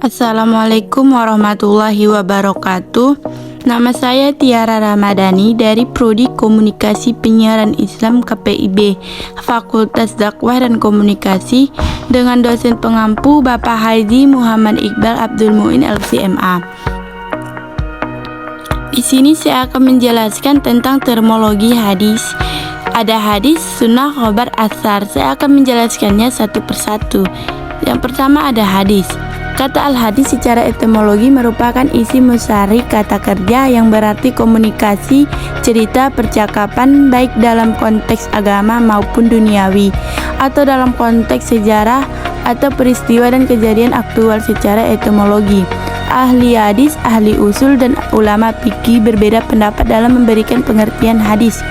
Assalamualaikum warahmatullahi wabarakatuh. Nama saya Tiara Ramadhani dari Prodi Komunikasi Penyiaran Islam KPIB, Fakultas Dakwah dan Komunikasi, dengan dosen pengampu Bapak Haji Muhammad Iqbal Abdul Muin LCMA. Di sini saya akan menjelaskan tentang terminologi hadis. Ada hadis, sunnah, khobar, atsar. Saya akan menjelaskannya satu persatu. Yang pertama ada hadis. Kata al-hadis secara etimologi merupakan isi musyarik kata kerja yang berarti komunikasi, cerita, percakapan baik dalam konteks agama maupun duniawi atau dalam konteks sejarah atau peristiwa dan kejadian aktual secara etimologi. Ahli hadis, ahli usul, dan ulama fikih berbeda pendapat dalam memberikan pengertian hadis.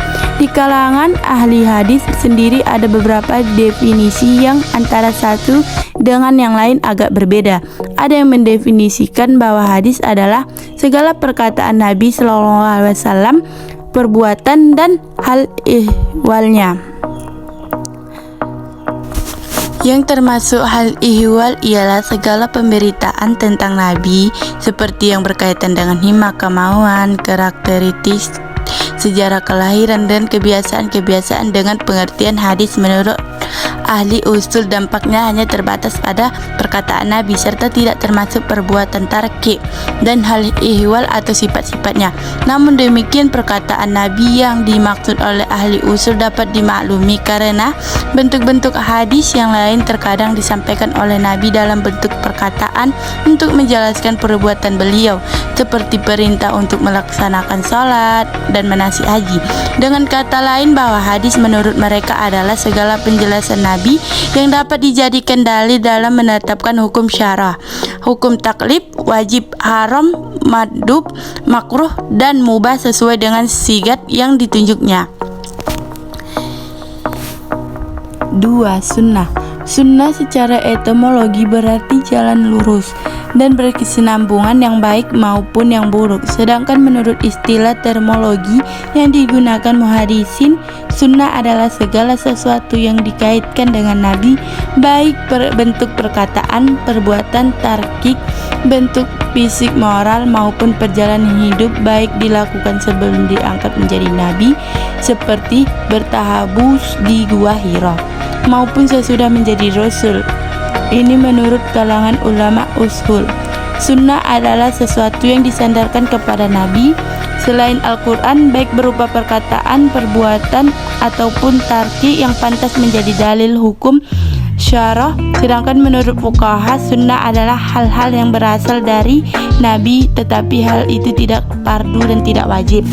Di kalangan ahli hadis sendiri ada beberapa definisi yang antara satu dengan yang lain agak berbeda. Ada yang mendefinisikan bahwa hadis adalah segala perkataan Nabi SAW, perbuatan dan hal ihwalnya. Yang termasuk hal ihwal ialah segala pemberitaan tentang Nabi seperti yang berkaitan dengan himma, kemauan, karakteristik, sejarah kelahiran, dan kebiasaan-kebiasaan. Dengan pengertian hadis menurut ahli usul, dampaknya hanya terbatas pada perkataan Nabi serta tidak termasuk perbuatan tarki dan hal ihwal atau sifat-sifatnya. Namun demikian, perkataan Nabi yang dimaksud oleh ahli usul dapat dimaklumi karena bentuk-bentuk hadis yang lain terkadang disampaikan oleh Nabi dalam bentuk perkataan untuk menjelaskan perbuatan beliau, seperti perintah untuk melaksanakan sholat dan manasik haji. Dengan kata lain, bahwa hadis menurut mereka adalah segala penjelasan Nabi yang dapat dijadikan dalil dalam menetapkan hukum syarah, hukum taklif, wajib, haram, mandub, makruh, dan mubah sesuai dengan sigat yang ditunjuknya. 2. Sunnah. Sunnah secara etimologi berarti jalan lurus dan berkesinambungan yang baik maupun yang buruk. Sedangkan menurut istilah terminologi yang digunakan muhadisin, sunnah adalah segala sesuatu yang dikaitkan dengan Nabi, baik bentuk perkataan, perbuatan, tarkik, bentuk fisik, moral, maupun perjalanan hidup, baik dilakukan sebelum diangkat menjadi Nabi, seperti bertahabus di Gua Hira, maupun sesudah menjadi Rasul. Ini menurut kalangan ulama usul. Sunnah adalah sesuatu yang disandarkan kepada Nabi selain Al-Quran, baik berupa perkataan, perbuatan, ataupun tarki yang pantas menjadi dalil hukum syarah. Sedangkan menurut fuqaha, sunnah adalah hal-hal yang berasal dari Nabi, tetapi hal itu tidak fardu dan tidak wajib.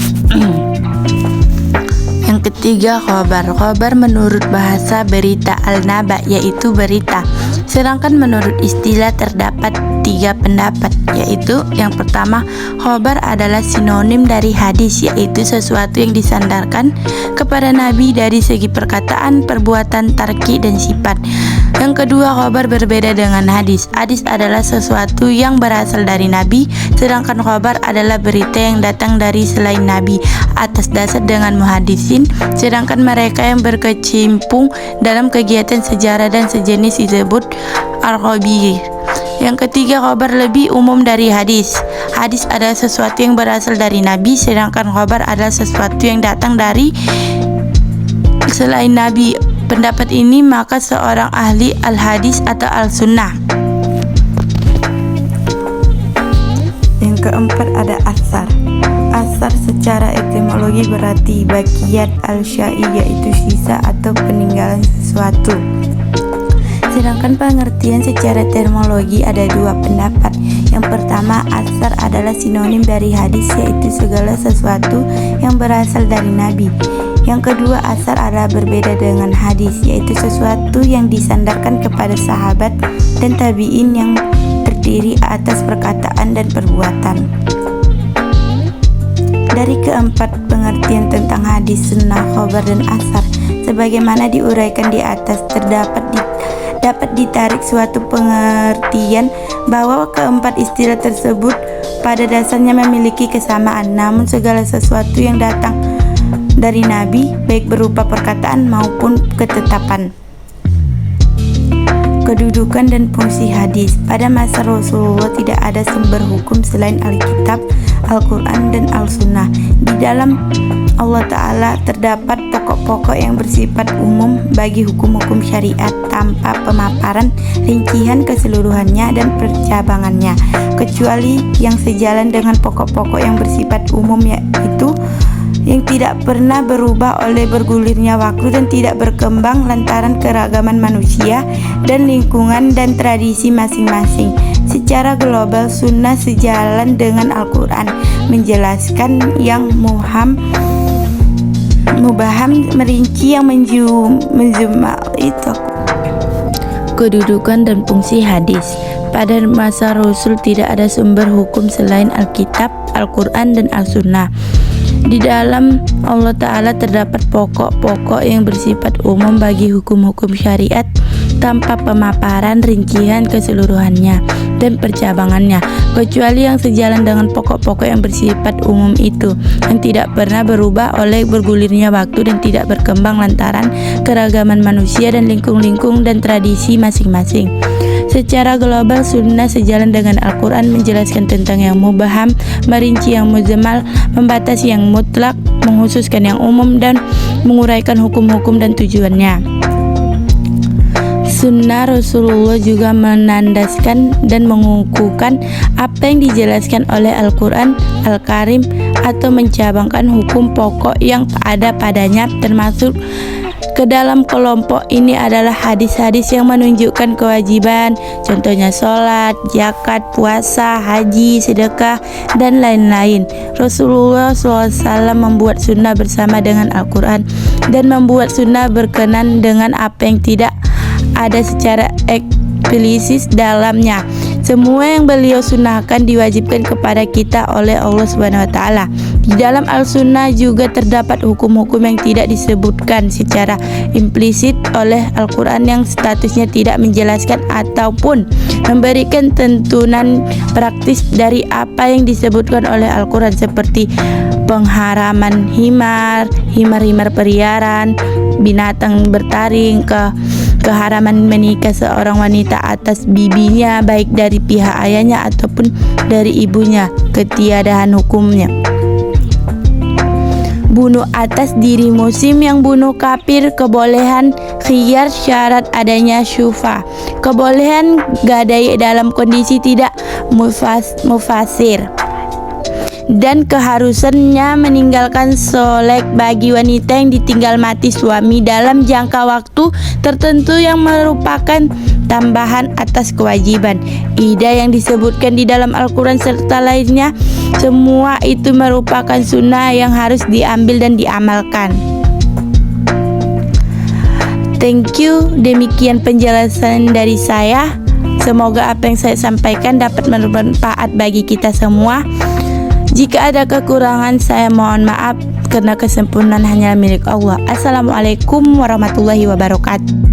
Yang ketiga, khobar. Khobar menurut bahasa berita, al-naba, yaitu berita. Sedangkan menurut istilah terdapat 3 pendapat, yaitu yang pertama, khobar adalah sinonim dari hadis, yaitu sesuatu yang disandarkan kepada Nabi dari segi perkataan, perbuatan, tarki, dan sifat. Yang kedua, khobar berbeda dengan hadis. Hadis adalah sesuatu yang berasal dari Nabi, sedangkan khobar adalah berita yang datang dari selain Nabi atas dasar dengan muhadisin, sedangkan mereka yang berkecimpung dalam kegiatan sejarah dan sejenis disebut al-khabir. Yang ketiga, khobar lebih umum dari hadis. Hadis adalah sesuatu yang berasal dari Nabi, sedangkan khobar adalah sesuatu yang datang dari selain Nabi. Pendapat ini maka seorang ahli al-hadis atau al-sunnah. Yang keempat ada atsar. Atsar secara etimologi berarti bagian al-syai, yaitu sisa atau peninggalan sesuatu. Sedangkan pengertian secara terminologi ada 2 pendapat. Yang pertama, atsar adalah sinonim dari hadis, yaitu segala sesuatu yang berasal dari Nabi. Yang kedua, atsar adalah berbeda dengan hadis, yaitu sesuatu yang disandarkan kepada sahabat dan tabi'in yang terdiri atas perkataan dan perbuatan. Dari keempat pengertian tentang hadis, sunnah, khobar, dan atsar, sebagaimana diuraikan di atas, dapat ditarik suatu pengertian bahwa keempat istilah tersebut pada dasarnya memiliki kesamaan, namun segala sesuatu yang datang dari Nabi, baik berupa perkataan maupun ketetapan. Kedudukan dan fungsi hadis. Pada masa Rasulullah tidak ada sumber hukum selain Alkitab, Al-Quran, dan Al-Sunnah. Di dalam Allah Ta'ala terdapat pokok-pokok yang bersifat umum bagi hukum-hukum syariat tanpa pemaparan rincian keseluruhannya dan percabangannya, kecuali yang sejalan dengan pokok-pokok yang bersifat umum, yaitu yang tidak pernah berubah oleh bergulirnya waktu dan tidak berkembang lantaran keragaman manusia dan lingkungan dan tradisi masing-masing. Secara global, sunnah sejalan dengan Al-Quran menjelaskan yang mubham, merinci yang menjumal itu. Kedudukan dan fungsi hadis. Pada masa Rasul tidak ada sumber hukum selain Alkitab, Al-Quran, dan Al-Sunnah. Di dalam Allah Ta'ala terdapat pokok-pokok yang bersifat umum bagi hukum-hukum syariat tanpa pemaparan rincian keseluruhannya dan percabangannya, kecuali yang sejalan dengan pokok-pokok yang bersifat umum itu, yang tidak pernah berubah oleh bergulirnya waktu dan tidak berkembang lantaran keragaman manusia dan lingkung-lingkung dan tradisi masing-masing. Secara global, sunnah sejalan dengan Al-Quran menjelaskan tentang yang mubham, merinci yang mujmal, membatasi yang mutlak, menghususkan yang umum, dan menguraikan hukum-hukum dan tujuannya. Sunnah Rasulullah juga menandaskan dan mengukuhkan apa yang dijelaskan oleh Al-Quran Al-Karim atau mencabangkan hukum pokok yang ada padanya, termasuk ke dalam kelompok ini adalah hadis-hadis yang menunjukkan kewajiban, contohnya sholat, zakat, puasa, haji, sedekah, dan lain-lain. Rasulullah SAW membuat sunnah bersama dengan Al-Quran dan membuat sunnah berkenan dengan apa yang tidak ada secara eksplisit dalamnya. Semua yang beliau sunnahkan diwajibkan kepada kita oleh Allah Subhanahu wa Ta'ala. Di dalam Al-Sunnah juga terdapat hukum-hukum yang tidak disebutkan secara implisit oleh Al-Quran yang statusnya tidak menjelaskan ataupun memberikan tuntunan praktis dari apa yang disebutkan oleh Al-Quran, seperti pengharaman himar-himar peliharaan, binatang bertaring, keharaman menikah seorang wanita atas bibinya baik dari pihak ayahnya ataupun dari ibunya, ketiadaan hukumnya. Bunuh atas diri muslim yang bunuh kafir, kebolehan khiyar syarat adanya syufa, kebolehan gadai dalam kondisi tidak mufasir, dan keharusannya meninggalkan solek bagi wanita yang ditinggal mati suami dalam jangka waktu tertentu yang merupakan tambahan atas kewajiban ida yang disebutkan di dalam Al-Quran serta lainnya. Semua itu merupakan sunnah yang harus diambil dan diamalkan. Thank you. Demikian penjelasan dari saya. Semoga apa yang saya sampaikan dapat bermanfaat bagi kita semua. Jika ada kekurangan, saya mohon maaf karena kesempurnaan hanya milik Allah. Assalamualaikum warahmatullahi wabarakatuh.